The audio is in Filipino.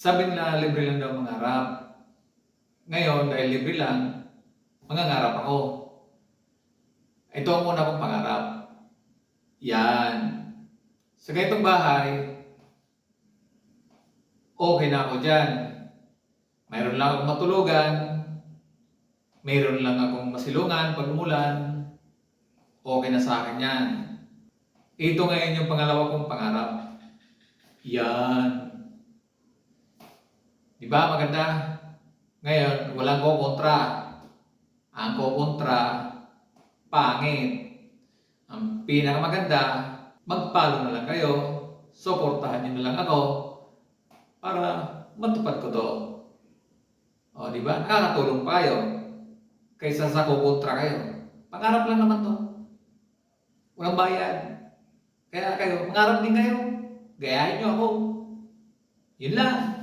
Sabi nila libre lang daw mangarap. Ngayon, dahil libre lang, mangangarap ako. Ito ang una kong pangarap. Yan. Sa ganitong bahay, okay na ako dyan. Mayroon lang akong matulugan, mayroon lang akong masilungan pag umulan, okay na sa akin yan. Ito ngayon yung pangalawa kong pangarap. Yan. Di ba maganda? Ngayon, walang kokontra. Ang kokontra, pangit. Ang pinakamaganda, mag-follow na lang kayo, suportahan nyo na lang ako para matupad ko to. O, di ba? Nakakatulong pa kayo kaysa sa kukontra kayo. Pangarap lang naman to. Walang bayad. Kaya kayo, mangarap din kayo. Gayahin nyo ako. Yun lang.